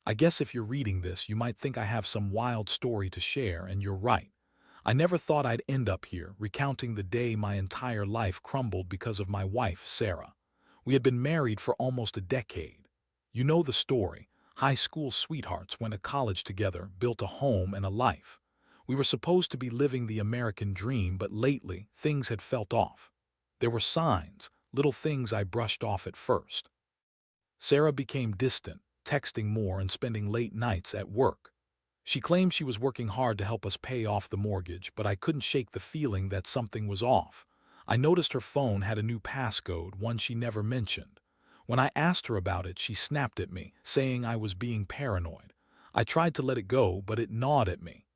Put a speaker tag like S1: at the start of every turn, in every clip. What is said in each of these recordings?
S1: I guess if you're reading this, you might think I have some wild story to share, and you're right. I never thought I'd end up here, recounting the day my entire life crumbled because of my wife, Sarah. We had been married for almost a decade. You know the story. High school sweethearts went to college together, built a home and a life. We were supposed to be living the American dream, but lately, things had felt off. There were signs, little things I brushed off at first. Sarah became distant, texting more and spending late nights at work. She claimed she was working hard to help us pay off the mortgage, but I couldn't shake the feeling that something was off. I noticed her phone had a new passcode, one she never mentioned. When I asked her about it, she snapped at me, saying I was being paranoid. I tried to let it go, but it gnawed at me.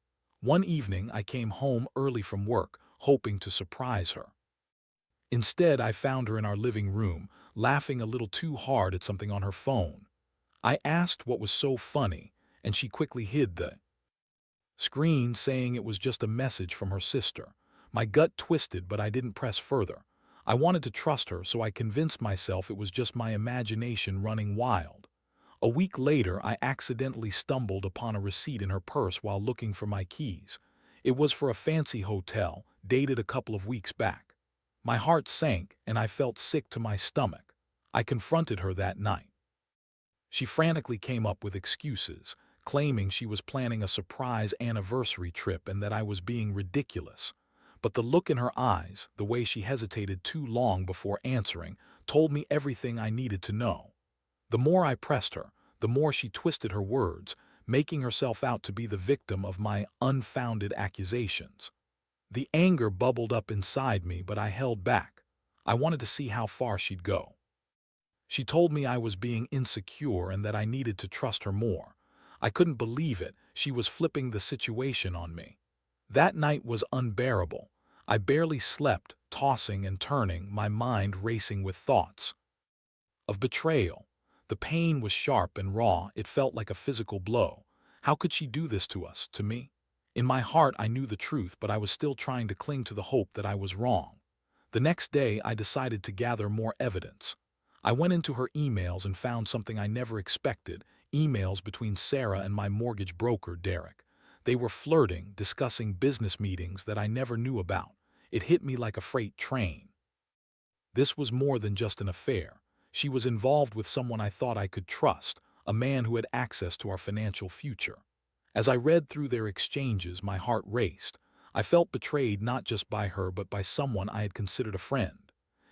S1: One evening, I came home early from work, hoping to surprise her. Instead, I found her in our living room, laughing a little too hard at something on her phone. I asked what was so funny, and she quickly hid the screen, saying it was just a message from her sister. My gut twisted, but I didn't press further. I wanted to trust her, so I convinced myself it was just my imagination running wild. A week later, I accidentally stumbled upon a receipt in her purse while looking for my keys. It was for a fancy hotel, dated a couple of weeks back. My heart sank, and I felt sick to my stomach. I confronted her that night. She frantically came up with excuses, claiming she was planning a surprise anniversary trip and that I was being ridiculous. But the look in her eyes, the way she hesitated too long before answering, told me everything I needed to know. The more I pressed her, the more she twisted her words, making herself out to be the victim of my unfounded accusations. The anger bubbled up inside me, but I held back. I wanted to see how far she'd go. She told me I was being insecure and that I needed to trust her more. I couldn't believe it. She was flipping the situation on me. That night was unbearable. I barely slept, tossing and turning, my mind racing with thoughts of betrayal. The pain was sharp and raw. It felt like a physical blow. How could she do this to us, to me? In my heart, I knew the truth, but I was still trying to cling to the hope that I was wrong. The next day, I decided to gather more evidence. I went into her emails and found something I never expected, emails between Sarah and my mortgage broker, Derek. They were flirting, discussing business meetings that I never knew about. It hit me like a freight train. This was more than just an affair. She was involved with someone I thought I could trust, a man who had access to our financial future. As I read through their exchanges, my heart raced. I felt betrayed not just by her but by someone I had considered a friend.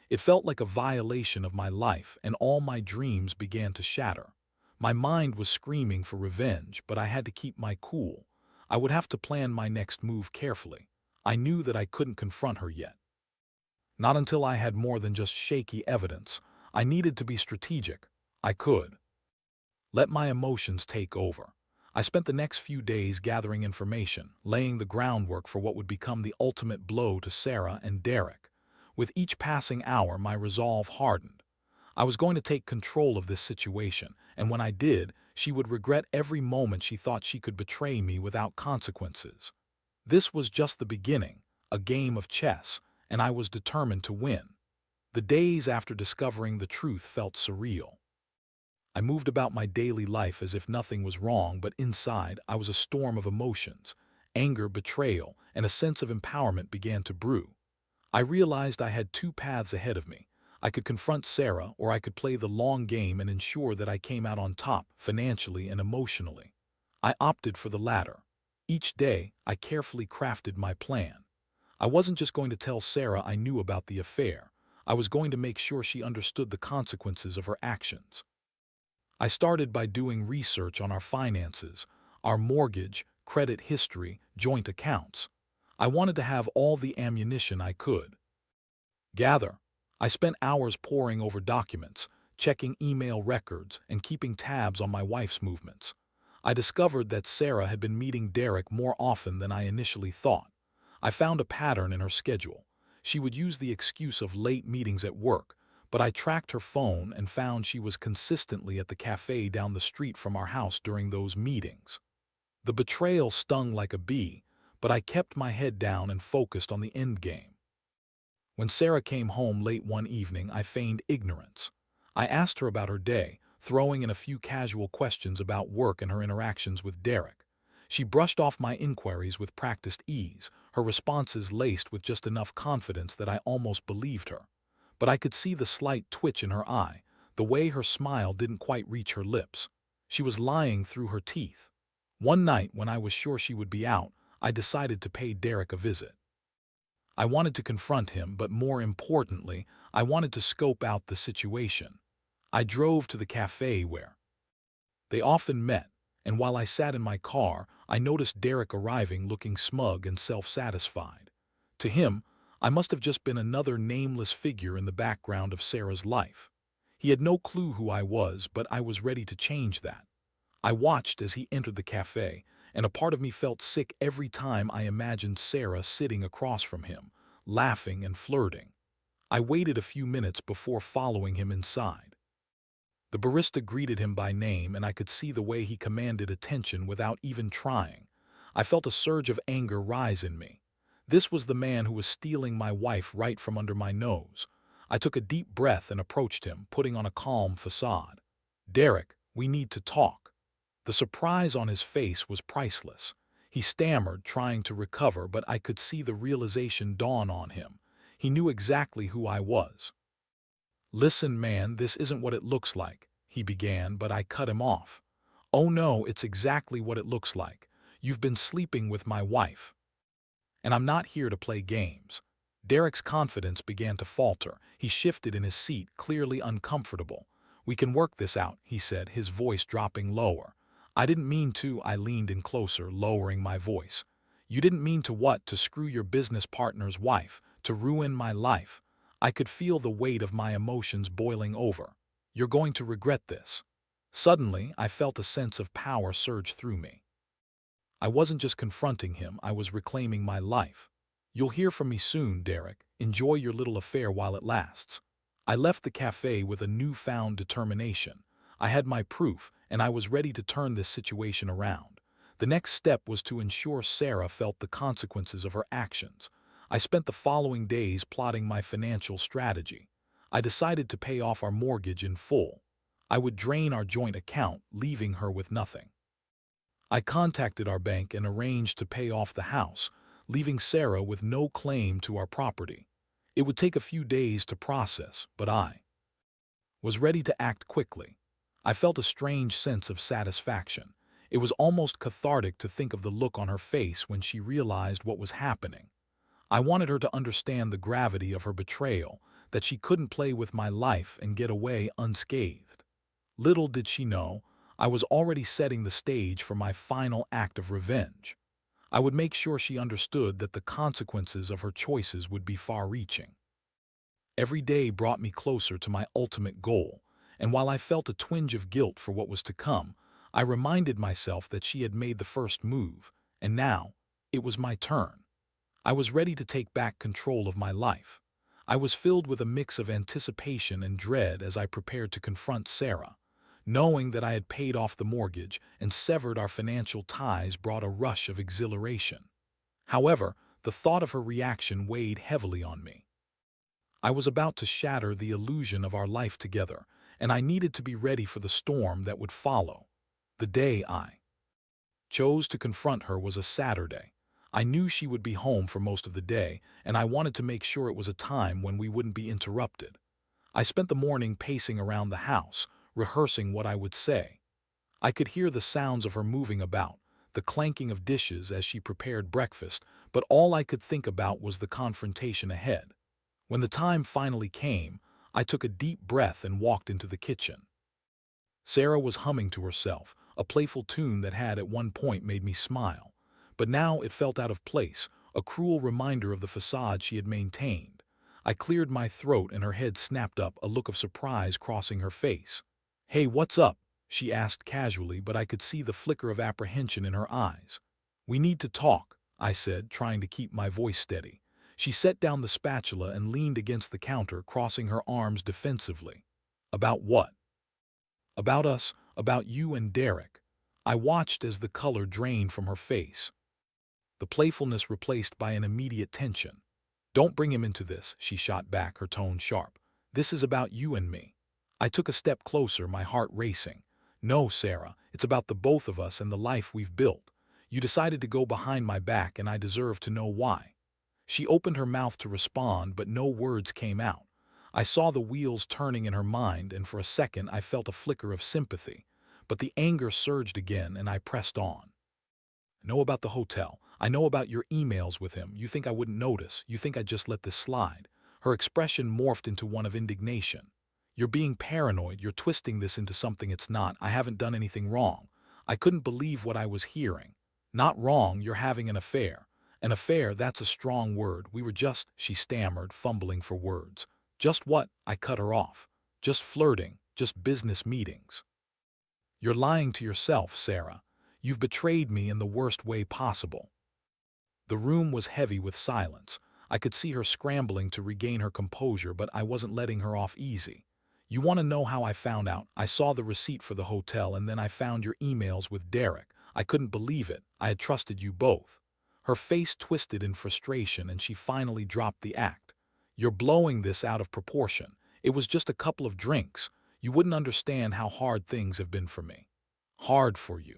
S1: It felt like a violation of my life, and all my dreams began to shatter. My mind was screaming for revenge, but I had to keep my cool. I would have to plan my next move carefully. I knew that I couldn't confront her yet. Not until I had more than just shaky evidence. I needed to be strategic. I could let my emotions take over. I spent the next few days gathering information, laying the groundwork for what would become the ultimate blow to Sarah and Derek. With each passing hour, my resolve hardened. I was going to take control of this situation, and when I did, she would regret every moment she thought she could betray me without consequences. This was just the beginning, a game of chess, and I was determined to win. The days after discovering the truth felt surreal. I moved about my daily life as if nothing was wrong, but inside I was a storm of emotions. Anger, betrayal, and a sense of empowerment began to brew. I realized I had two paths ahead of me. I could confront Sarah, or I could play the long game and ensure that I came out on top, financially and emotionally. I opted for the latter. Each day, I carefully crafted my plan. I wasn't just going to tell Sarah I knew about the affair. I was going to make sure she understood the consequences of her actions. I started by doing research on our finances, our mortgage, credit history, joint accounts. I wanted to have all the ammunition I could gather. I spent hours poring over documents, checking email records, and keeping tabs on my wife's movements. I discovered that Sarah had been meeting Derek more often than I initially thought. I found a pattern in her schedule. She would use the excuse of late meetings at work, but I tracked her phone and found she was consistently at the cafe down the street from our house during those meetings. The betrayal stung like a bee, but I kept my head down and focused on the end game. When Sarah came home late one evening, I feigned ignorance. I asked her about her day, throwing in a few casual questions about work and her interactions with Derek. She brushed off my inquiries with practiced ease, her responses laced with just enough confidence that I almost believed her. But I could see the slight twitch in her eye, the way her smile didn't quite reach her lips. She was lying through her teeth. One night, when I was sure she would be out, I decided to pay Derek a visit. I wanted to confront him, but more importantly, I wanted to scope out the situation. I drove to the cafe where they often met, and while I sat in my car, I noticed Derek arriving looking smug and self-satisfied. To him, I must have just been another nameless figure in the background of Sarah's life. He had no clue who I was, but I was ready to change that. I watched as he entered the cafe, and a part of me felt sick every time I imagined Sarah sitting across from him, laughing and flirting. I waited a few minutes before following him inside. The barista greeted him by name, and I could see the way he commanded attention without even trying. I felt a surge of anger rise in me. This was the man who was stealing my wife right from under my nose. I took a deep breath and approached him, putting on a calm facade. "Derek, we need to talk." The surprise on his face was priceless. He stammered, trying to recover, but I could see the realization dawn on him. He knew exactly who I was. "Listen, man, this isn't what it looks like," he began, but I cut him off. "Oh no, it's exactly what it looks like. You've been sleeping with my wife. And I'm not here to play games." Derek's confidence began to falter. He shifted in his seat, clearly uncomfortable. "We can work this out," he said, his voice dropping lower. "I didn't mean to." I leaned in closer, lowering my voice. "You didn't mean to what? To screw your business partner's wife, to ruin my life." I could feel the weight of my emotions boiling over. "You're going to regret this." Suddenly, I felt a sense of power surge through me. I wasn't just confronting him, I was reclaiming my life. "You'll hear from me soon, Derek. Enjoy your little affair while it lasts." I left the cafe with a newfound determination. I had my proof, and I was ready to turn this situation around. The next step was to ensure Sarah felt the consequences of her actions. I spent the following days plotting my financial strategy. I decided to pay off our mortgage in full. I would drain our joint account, leaving her with nothing. I contacted our bank and arranged to pay off the house, leaving Sarah with no claim to our property. It would take a few days to process, but I was ready to act quickly. I felt a strange sense of satisfaction. It was almost cathartic to think of the look on her face when she realized what was happening. I wanted her to understand the gravity of her betrayal, that she couldn't play with my life and get away unscathed. Little did she know, I was already setting the stage for my final act of revenge. I would make sure she understood that the consequences of her choices would be far-reaching. Every day brought me closer to my ultimate goal, and while I felt a twinge of guilt for what was to come, I reminded myself that she had made the first move, and now it was my turn. I was ready to take back control of my life. I was filled with a mix of anticipation and dread as I prepared to confront Sarah. Knowing that I had paid off the mortgage and severed our financial ties brought a rush of exhilaration. However, the thought of her reaction weighed heavily on me. I was about to shatter the illusion of our life together, and I needed to be ready for the storm that would follow. The day I chose to confront her was a Saturday. I knew she would be home for most of the day, and I wanted to make sure it was a time when we wouldn't be interrupted. I spent the morning pacing around the house, rehearsing what I would say. I could hear the sounds of her moving about, the clanking of dishes as she prepared breakfast, but all I could think about was the confrontation ahead. When the time finally came, I took a deep breath and walked into the kitchen. Sarah was humming to herself, a playful tune that had at one point made me smile. But now it felt out of place, a cruel reminder of the facade she had maintained. I cleared my throat and her head snapped up, a look of surprise crossing her face. "Hey, what's up?" she asked casually, but I could see the flicker of apprehension in her eyes. "We need to talk," I said, trying to keep my voice steady. She set down the spatula and leaned against the counter, crossing her arms defensively. "About what?" "About us, about you and Derek." I watched as the color drained from her face, the playfulness replaced by an immediate tension. "Don't bring him into this," she shot back, her tone sharp. "This is about you and me." I took a step closer, my heart racing. No, Sarah, it's about the both of us and the life we've built. You decided to go behind my back, and I deserve to know why. She opened her mouth to respond, but no words came out. I saw the wheels turning in her mind, and for a second I felt a flicker of sympathy. But the anger surged again, and I pressed on. Know about the hotel. I know about your emails with him. You think I wouldn't notice. You think I'd just let this slide. Her expression morphed into one of indignation. You're being paranoid. You're twisting this into something it's not. I haven't done anything wrong. I couldn't believe what I was hearing. Not wrong. You're having an affair. An affair, that's a strong word. We were just, she stammered, fumbling for words. Just what? I cut her off. Just flirting. Just business meetings. You're lying to yourself, Sarah. You've betrayed me in the worst way possible. The room was heavy with silence. I could see her scrambling to regain her composure, but I wasn't letting her off easy. You want to know how I found out? I saw the receipt for the hotel, and then I found your emails with Derek. I couldn't believe it. I had trusted you both. Her face twisted in frustration, and she finally dropped the act. You're blowing this out of proportion. It was just a couple of drinks. You wouldn't understand how hard things have been for me. Hard for you.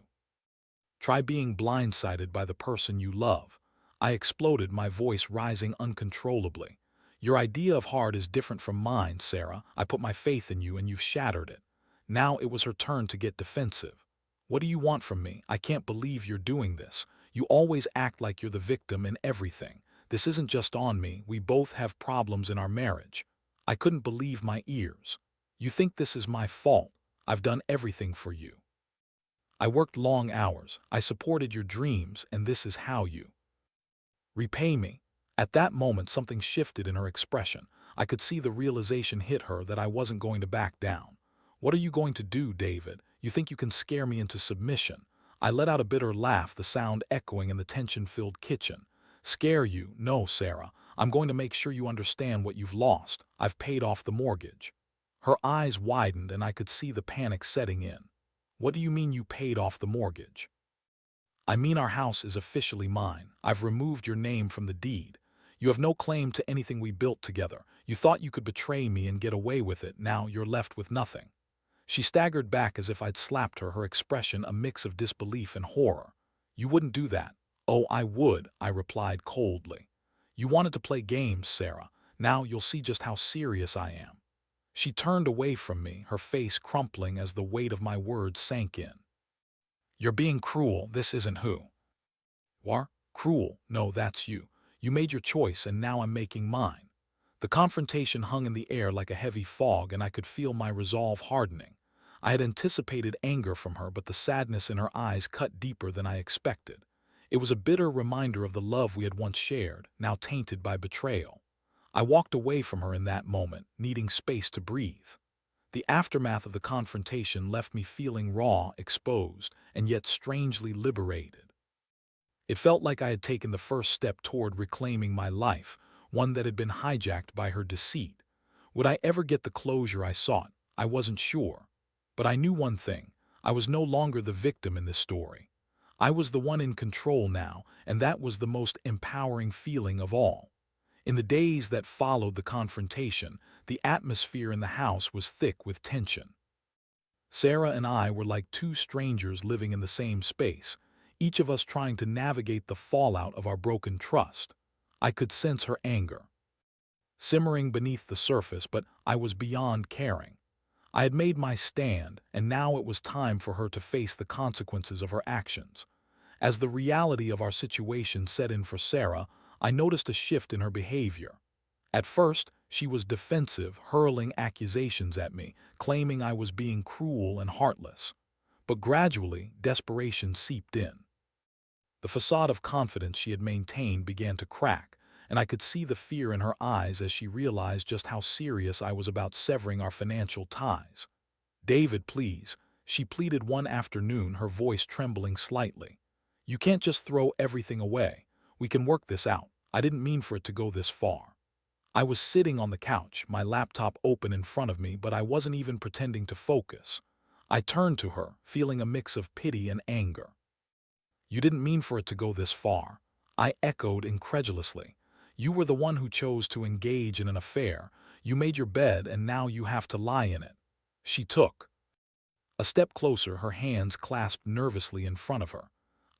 S1: Try being blindsided by the person you love. I exploded, my voice rising uncontrollably. Your idea of hard is different from mine, Sarah. I put my faith in you and you've shattered it. Now it was her turn to get defensive. What do you want from me? I can't believe you're doing this. You always act like you're the victim in everything. This isn't just on me. We both have problems in our marriage. I couldn't believe my ears. You think this is my fault. I've done everything for you. I worked long hours. I supported your dreams, and this is how you repay me. At that moment, something shifted in her expression. I could see the realization hit her that I wasn't going to back down. What are you going to do, David? You think you can scare me into submission? I let out a bitter laugh, the sound echoing in the tension-filled kitchen. Scare you? No, Sarah. I'm going to make sure you understand what you've lost. I've paid off the mortgage. Her eyes widened, and I could see the panic setting in. What do you mean you paid off the mortgage? I mean our house is officially mine. I've removed your name from the deed. You have no claim to anything we built together. You thought you could betray me and get away with it. Now you're left with nothing. She staggered back as if I'd slapped her, her expression a mix of disbelief and horror. You wouldn't do that. Oh, I would, I replied coldly. You wanted to play games, Sarah. Now you'll see just how serious I am. She turned away from me, her face crumpling as the weight of my words sank in. You're being cruel. This isn't who. War? Cruel? No, that's you. You made your choice, and now I'm making mine. The confrontation hung in the air like a heavy fog, and I could feel my resolve hardening. I had anticipated anger from her, but the sadness in her eyes cut deeper than I expected. It was a bitter reminder of the love we had once shared, now tainted by betrayal. I walked away from her in that moment, needing space to breathe. The aftermath of the confrontation left me feeling raw, exposed, and yet strangely liberated. It felt like I had taken the first step toward reclaiming my life, one that had been hijacked by her deceit. Would I ever get the closure I sought? I wasn't sure. But I knew one thing. I was no longer the victim in this story. I was the one in control now, and that was the most empowering feeling of all. In the days that followed the confrontation, the atmosphere in the house was thick with tension. Sarah and I were like two strangers living in the same space, each of us trying to navigate the fallout of our broken trust. I could sense her anger, simmering beneath the surface, but I was beyond caring. I had made my stand, and now it was time for her to face the consequences of her actions. As the reality of our situation set in for Sarah, I noticed a shift in her behavior. At first, she was defensive, hurling accusations at me, claiming I was being cruel and heartless. But gradually, desperation seeped in. The facade of confidence she had maintained began to crack, and I could see the fear in her eyes as she realized just how serious I was about severing our financial ties. David, please, she pleaded one afternoon, her voice trembling slightly. You can't just throw everything away. We can work this out. I didn't mean for it to go this far. I was sitting on the couch, my laptop open in front of me, but I wasn't even pretending to focus. I turned to her, feeling a mix of pity and anger. You didn't mean for it to go this far, I echoed incredulously. You were the one who chose to engage in an affair. You made your bed, and now you have to lie in it. She took a step closer, her hands clasped nervously in front of her.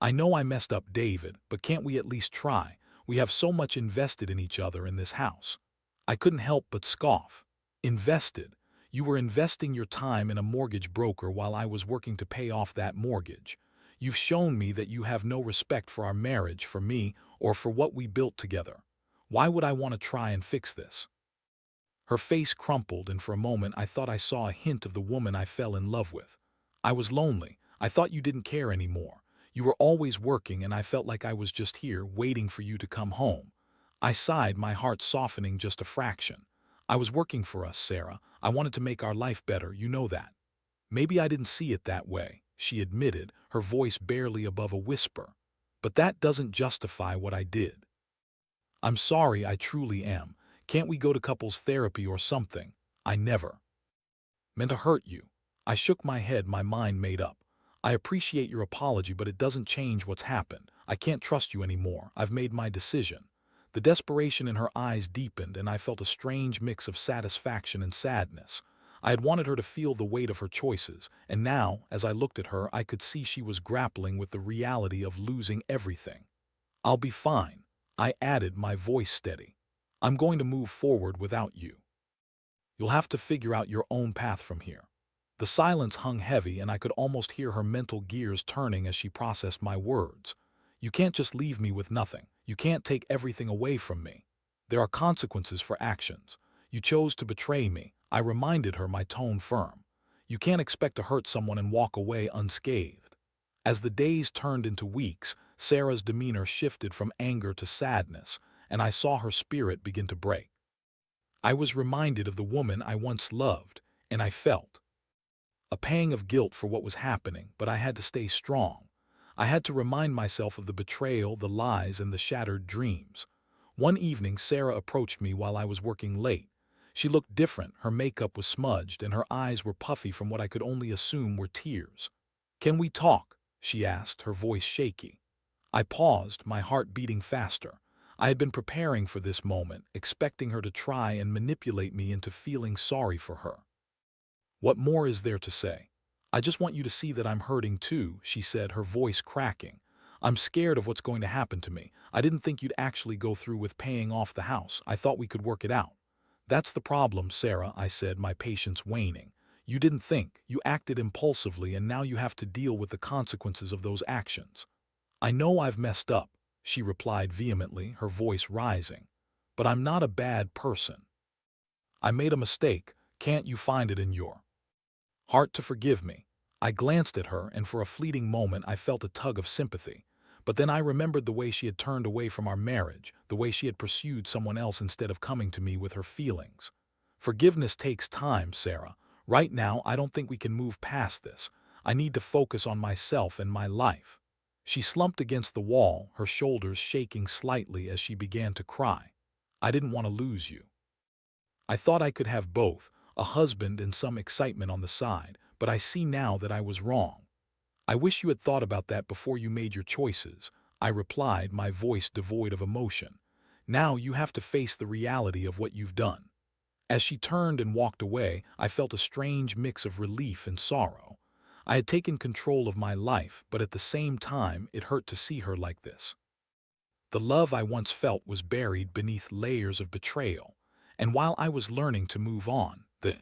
S1: I know I messed up, David, but can't we at least try? We have so much invested in each other in this house. I couldn't help but scoff. Invested? You were investing your time in a mortgage broker while I was working to pay off that mortgage. You've shown me that you have no respect for our marriage, for me, or for what we built together. Why would I want to try and fix this? Her face crumpled, and for a moment I thought I saw a hint of the woman I fell in love with. I was lonely. I thought you didn't care anymore. You were always working, and I felt like I was just here, waiting for you to come home. I sighed, my heart softening just a fraction. I was working for us, Sarah. I wanted to make our life better, you know that. Maybe I didn't see it that way, she admitted, her voice barely above a whisper. But that doesn't justify what I did. I'm sorry, I truly am. Can't we go to couples therapy or something? I never meant to hurt you. I shook my head, my mind made up. I appreciate your apology, but it doesn't change what's happened. I can't trust you anymore. I've made my decision. The desperation in her eyes deepened, and I felt a strange mix of satisfaction and sadness. I had wanted her to feel the weight of her choices, and now, as I looked at her, I could see she was grappling with the reality of losing everything. I'll be fine, I added, my voice steady. I'm going to move forward without you. You'll have to figure out your own path from here. The silence hung heavy, and I could almost hear her mental gears turning as she processed my words. You can't just leave me with nothing. You can't take everything away from me. There are consequences for actions. You chose to betray me. I reminded her, my tone firm. You can't expect to hurt someone and walk away unscathed. As the days turned into weeks, Sarah's demeanor shifted from anger to sadness, and I saw her spirit begin to break. I was reminded of the woman I once loved, and I felt a pang of guilt for what was happening, but I had to stay strong. I had to remind myself of the betrayal, the lies, and the shattered dreams. One evening, Sarah approached me while I was working late. She looked different, her makeup was smudged, and her eyes were puffy from what I could only assume were tears. Can we talk? She asked, her voice shaky. I paused, my heart beating faster. I had been preparing for this moment, expecting her to try and manipulate me into feeling sorry for her. What more is there to say? I just want you to see that I'm hurting too, she said, her voice cracking. I'm scared of what's going to happen to me. I didn't think you'd actually go through with paying off the house. I thought we could work it out. That's the problem, Sarah, I said, my patience waning. You didn't think, you acted impulsively, and now you have to deal with the consequences of those actions. I know I've messed up, she replied vehemently, her voice rising. But I'm not a bad person. I made a mistake. Can't you find it in your heart to forgive me? I glanced at her, and for a fleeting moment I felt a tug of sympathy. But then I remembered the way she had turned away from our marriage, the way she had pursued someone else instead of coming to me with her feelings. Forgiveness takes time, Sarah. Right now, I don't think we can move past this. I need to focus on myself and my life. She slumped against the wall, her shoulders shaking slightly as she began to cry. I didn't want to lose you. I thought I could have both, a husband and some excitement on the side, but I see now that I was wrong. I wish you had thought about that before you made your choices, I replied, my voice devoid of emotion. Now you have to face the reality of what you've done. As she turned and walked away, I felt a strange mix of relief and sorrow. I had taken control of my life, but at the same time, it hurt to see her like this. The love I once felt was buried beneath layers of betrayal, and while I was learning to move on, the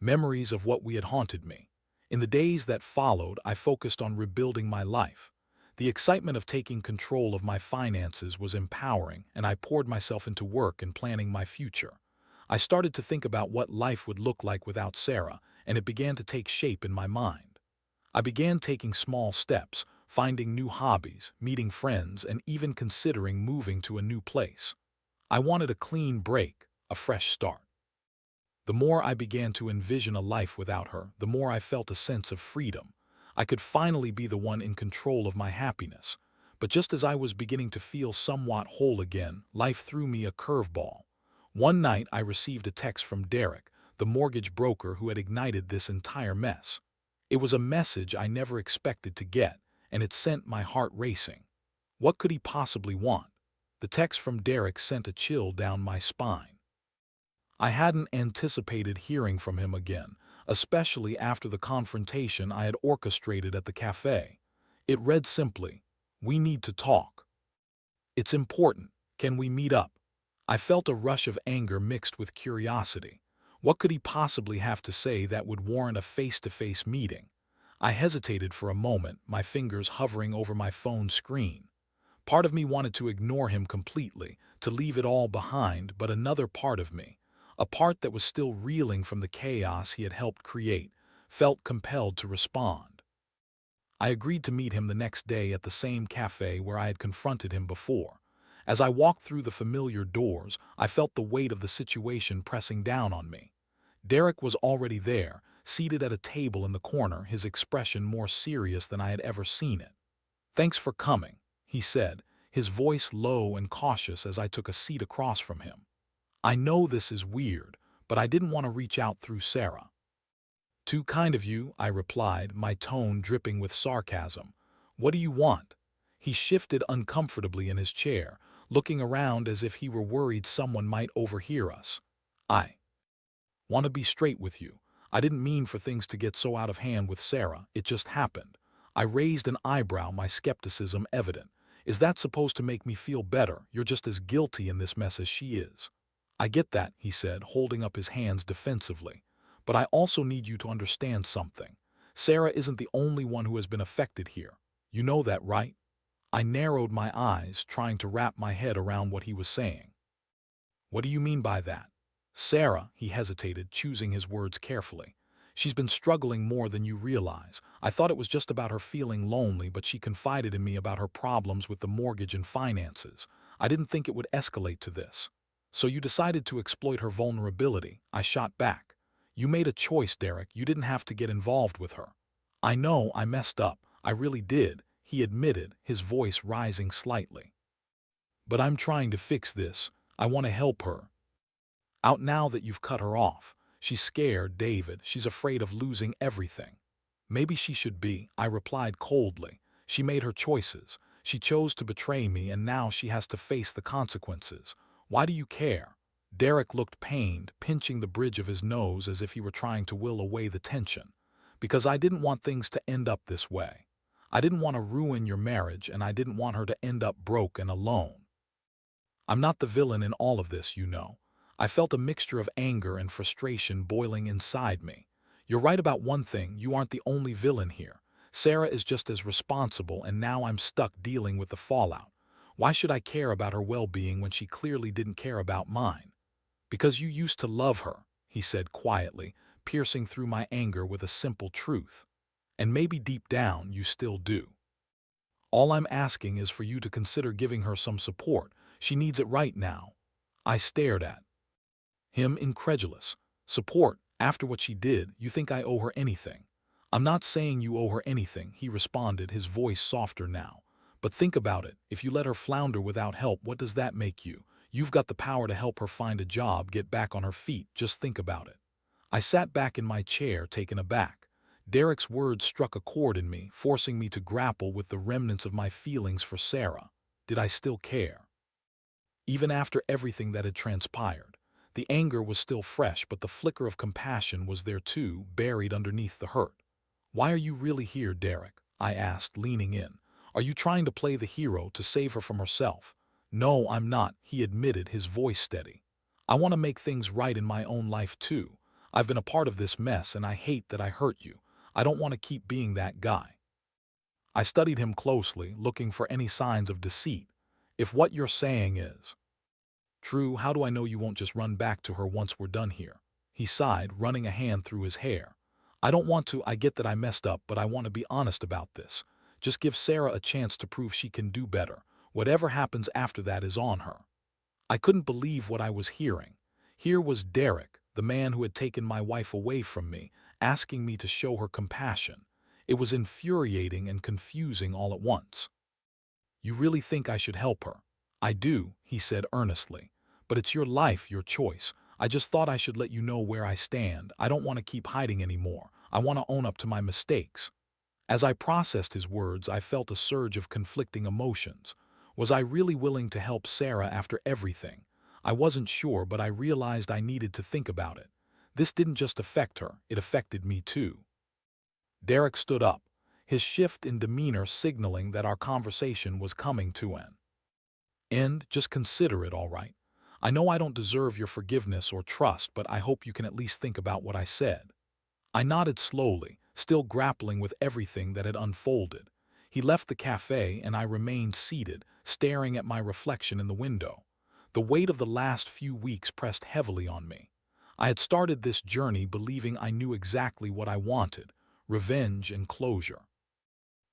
S1: memories of what we had haunted me. In the days that followed, I focused on rebuilding my life. The excitement of taking control of my finances was empowering, and I poured myself into work and planning my future. I started to think about what life would look like without Sarah, and it began to take shape in my mind. I began taking small steps, finding new hobbies, meeting friends, and even considering moving to a new place. I wanted a clean break, a fresh start. The more I began to envision a life without her, the more I felt a sense of freedom. I could finally be the one in control of my happiness. But just as I was beginning to feel somewhat whole again, life threw me a curveball. One night I received a text from Derek, the mortgage broker who had ignited this entire mess. It was a message I never expected to get, and it sent my heart racing. What could he possibly want? The text from Derek sent a chill down my spine. I hadn't anticipated hearing from him again. especially after the confrontation I had orchestrated at the cafe. It read simply, "We need to talk. It's important. Can we meet up?" I felt a rush of anger mixed with curiosity. What could he possibly have to say that would warrant a face-to-face meeting? I hesitated for a moment, my fingers hovering over my phone screen. Part of me wanted to ignore him completely, to leave it all behind, but another part of me, a part that was still reeling from the chaos he had helped create, felt compelled to respond. I agreed to meet him the next day at the same cafe where I had confronted him before. As I walked through the familiar doors, I felt the weight of the situation pressing down on me. Derek was already there, seated at a table in the corner, his expression more serious than I had ever seen it. "Thanks for coming," he said, his voice low and cautious as I took a seat across from him. "I know this is weird, but I didn't want to reach out through Sarah." "Too kind of you," I replied, my tone dripping with sarcasm. "What do you want?" He shifted uncomfortably in his chair, looking around as if he were worried someone might overhear us. "I want to be straight with you. I didn't mean for things to get so out of hand with Sarah, it just happened." I raised an eyebrow, my skepticism evident. "Is that supposed to make me feel better? You're just as guilty in this mess as she is." "I get that," he said, holding up his hands defensively. "But I also need you to understand something. Sarah isn't the only one who has been affected here. You know that, right?" I narrowed my eyes, trying to wrap my head around what he was saying. "What do you mean by that?" "Sarah," he hesitated, choosing his words carefully. "She's been struggling more than you realize. I thought it was just about her feeling lonely, but she confided in me about her problems with the mortgage and finances. I didn't think it would escalate to this." "So you decided to exploit her vulnerability," I shot back. "You made a choice, Derek. You didn't have to get involved with her." "I know I messed up. I really did," he admitted, his voice rising slightly. "But I'm trying to fix this. I want to help her out now that you've cut her off. She's scared, David. She's afraid of losing everything." "Maybe she should be," I replied coldly. "She made her choices. She chose to betray me, and now she has to face the consequences. Why do you care?" Derek looked pained, pinching the bridge of his nose as if he were trying to will away the tension. "Because I didn't want things to end up this way. I didn't want to ruin your marriage, and I didn't want her to end up broke and alone. I'm not the villain in all of this, you know." I felt a mixture of anger and frustration boiling inside me. "You're right about one thing, you aren't the only villain here. Sarah is just as responsible, and now I'm stuck dealing with the fallout. Why should I care about her well-being when she clearly didn't care about mine?" "Because you used to love her," he said quietly, piercing through my anger with a simple truth. "And maybe deep down you still do. All I'm asking is for you to consider giving her some support. She needs it right now." I stared at him, incredulous. "Support? After what she did, you think I owe her anything?" "I'm not saying you owe her anything," he responded, his voice softer now. "But think about it. If you let her flounder without help, what does that make you? You've got the power to help her find a job, get back on her feet. Just think about it." I sat back in my chair, taken aback. Derek's words struck a chord in me, forcing me to grapple with the remnants of my feelings for Sarah. Did I still care? Even after everything that had transpired, the anger was still fresh, but the flicker of compassion was there too, buried underneath the hurt. "Why are you really here, Derek?" I asked, leaning in. "Are you trying to play the hero to save her from herself?" "No, I'm not," he admitted, his voice steady. "I want to make things right in my own life too. I've been a part of this mess, and I hate that I hurt you. I don't want to keep being that guy." I studied him closely, looking for any signs of deceit. "If what you're saying is true, how do I know you won't just run back to her once we're done here?" He sighed, running a hand through his hair. "I don't want to. I get that I messed up, but I want to be honest about this. Just give Sarah a chance to prove she can do better. Whatever happens after that is on her." I couldn't believe what I was hearing. Here was Derek, the man who had taken my wife away from me, asking me to show her compassion. It was infuriating and confusing all at once. "You really think I should help her?" "I do," he said earnestly. "But it's your life, your choice. I just thought I should let you know where I stand. I don't want to keep hiding anymore. I want to own up to my mistakes." As I processed his words, I felt a surge of conflicting emotions. Was I really willing to help Sarah after everything? I wasn't sure, but I realized I needed to think about it. This didn't just affect her, it affected me too. Derek stood up, his shift in demeanor signaling that our conversation was coming to an end. Just consider it, all right. I know I don't deserve your forgiveness or trust, but I hope you can at least think about what I said. I nodded slowly, still grappling with everything that had unfolded. He left the cafe and I remained seated, staring at my reflection in the window. The weight of the last few weeks pressed heavily on me. I had started this journey believing I knew exactly what I wanted: revenge and closure.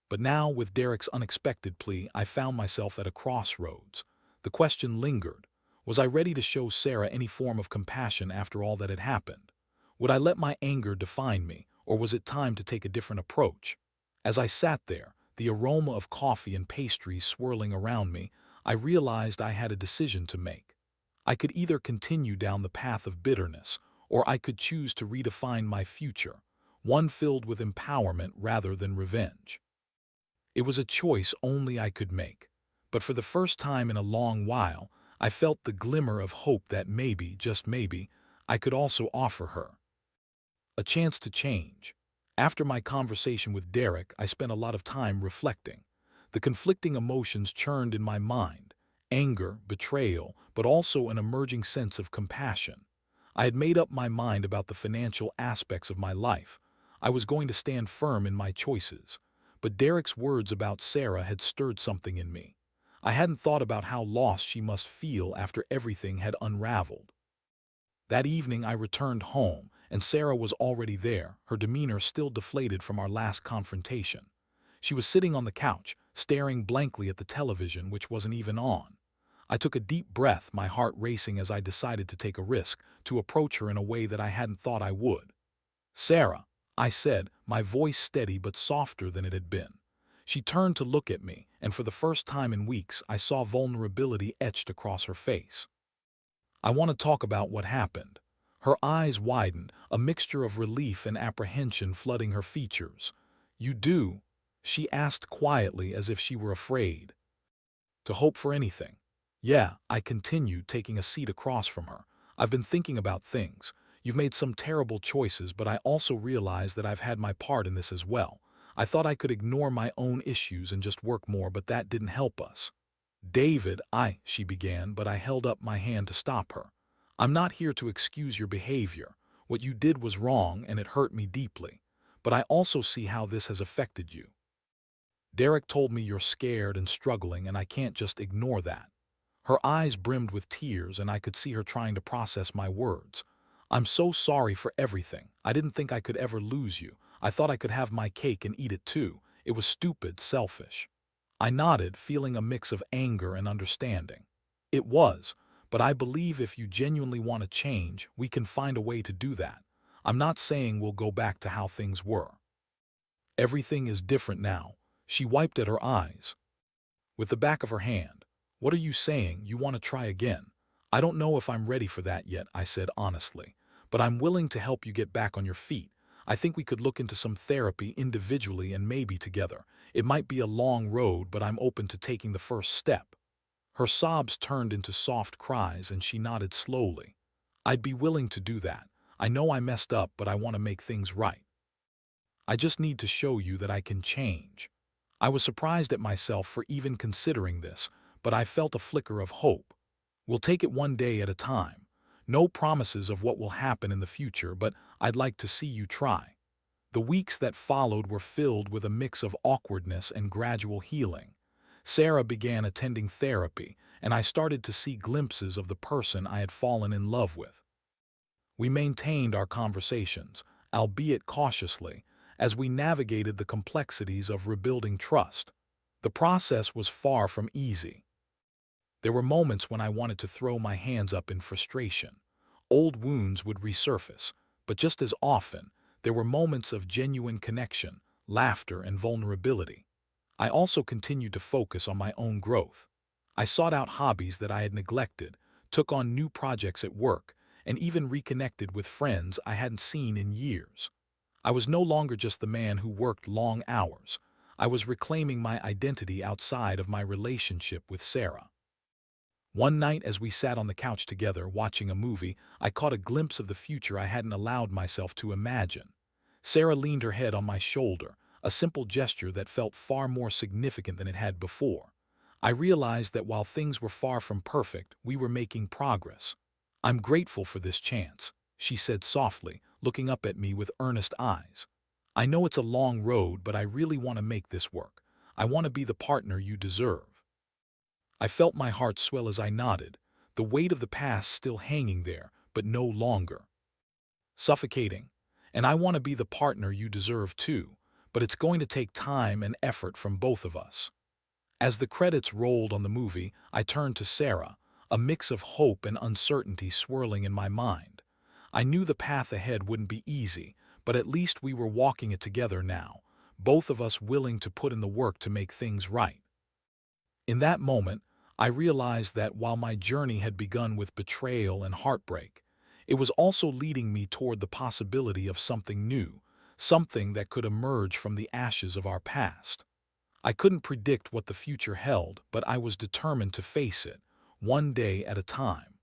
S1: But now, with Derek's unexpected plea, I found myself at a crossroads. The question lingered. Was I ready to show Sarah any form of compassion after all that had happened? Would I let my anger define me, or was it time to take a different approach? As I sat there, the aroma of coffee and pastries swirling around me, I realized I had a decision to make. I could either continue down the path of bitterness, or I could choose to redefine my future, one filled with empowerment rather than revenge. It was a choice only I could make. But for the first time in a long while, I felt the glimmer of hope that maybe, just maybe, I could also offer her a chance to change. After my conversation with Derek, I spent a lot of time reflecting. The conflicting emotions churned in my mind: anger, betrayal, but also an emerging sense of compassion. I had made up my mind about the financial aspects of my life. I was going to stand firm in my choices. But Derek's words about Sarah had stirred something in me. I hadn't thought about how lost she must feel after everything had unraveled. That evening I returned home, and Sarah was already there, her demeanor still deflated from our last confrontation. She was sitting on the couch, staring blankly at the television, which wasn't even on. I took a deep breath, my heart racing as I decided to take a risk, to approach her in a way that I hadn't thought I would. "Sarah," I said, my voice steady but softer than it had been. She turned to look at me, and for the first time in weeks I saw vulnerability etched across her face. "I want to talk about what happened." Her eyes widened, a mixture of relief and apprehension flooding her features. "You do?" she asked quietly, as if she were afraid to hope for anything. "Yeah," I continued, taking a seat across from her. "I've been thinking about things. You've made some terrible choices, but I also realize that I've had my part in this as well. I thought I could ignore my own issues and just work more, but that didn't help us." "David, she began, but I held up my hand to stop her. "I'm not here to excuse your behavior. What you did was wrong and it hurt me deeply. But I also see how this has affected you. Derek told me you're scared and struggling, and I can't just ignore that." Her eyes brimmed with tears, and I could see her trying to process my words. "I'm so sorry for everything. I didn't think I could ever lose you. I thought I could have my cake and eat it too. It was stupid, selfish." I nodded, feeling a mix of anger and understanding. "It was, but I believe if you genuinely want to change, we can find a way to do that. I'm not saying we'll go back to how things were. Everything is different now." She wiped at her eyes with the back of her hand. "What are you saying? You want to try again?" "I don't know if I'm ready for that yet," I said honestly. "But I'm willing to help you get back on your feet. I think we could look into some therapy individually and maybe together. It might be a long road, but I'm open to taking the first step." Her sobs turned into soft cries, and she nodded slowly. "I'd be willing to do that. I know I messed up, but I want to make things right. I just need to show you that I can change." I was surprised at myself for even considering this, but I felt a flicker of hope. "We'll take it one day at a time. No promises of what will happen in the future, but I'd like to see you try." The weeks that followed were filled with a mix of awkwardness and gradual healing. Sarah began attending therapy, and I started to see glimpses of the person I had fallen in love with. We maintained our conversations, albeit cautiously, as we navigated the complexities of rebuilding trust. The process was far from easy. There were moments when I wanted to throw my hands up in frustration. Old wounds would resurface, but just as often, there were moments of genuine connection, laughter, and vulnerability. I also continued to focus on my own growth. I sought out hobbies that I had neglected, took on new projects at work, and even reconnected with friends I hadn't seen in years. I was no longer just the man who worked long hours. I was reclaiming my identity outside of my relationship with Sarah. One night as we sat on the couch together watching a movie, I caught a glimpse of the future I hadn't allowed myself to imagine. Sarah leaned her head on my shoulder, a simple gesture that felt far more significant than it had before. I realized that while things were far from perfect, we were making progress. "I'm grateful for this chance," she said softly, looking up at me with earnest eyes. "I know it's a long road, but I really want to make this work. I want to be the partner you deserve." I felt my heart swell as I nodded, the weight of the past still hanging there, but no longer suffocating. "And I want to be the partner you deserve too, but it's going to take time and effort from both of us." As the credits rolled on the movie, I turned to Sarah, a mix of hope and uncertainty swirling in my mind. I knew the path ahead wouldn't be easy, but at least we were walking it together now, both of us willing to put in the work to make things right. In that moment, I realized that while my journey had begun with betrayal and heartbreak, it was also leading me toward the possibility of something new, something that could emerge from the ashes of our past. I couldn't predict what the future held, but I was determined to face it, one day at a time.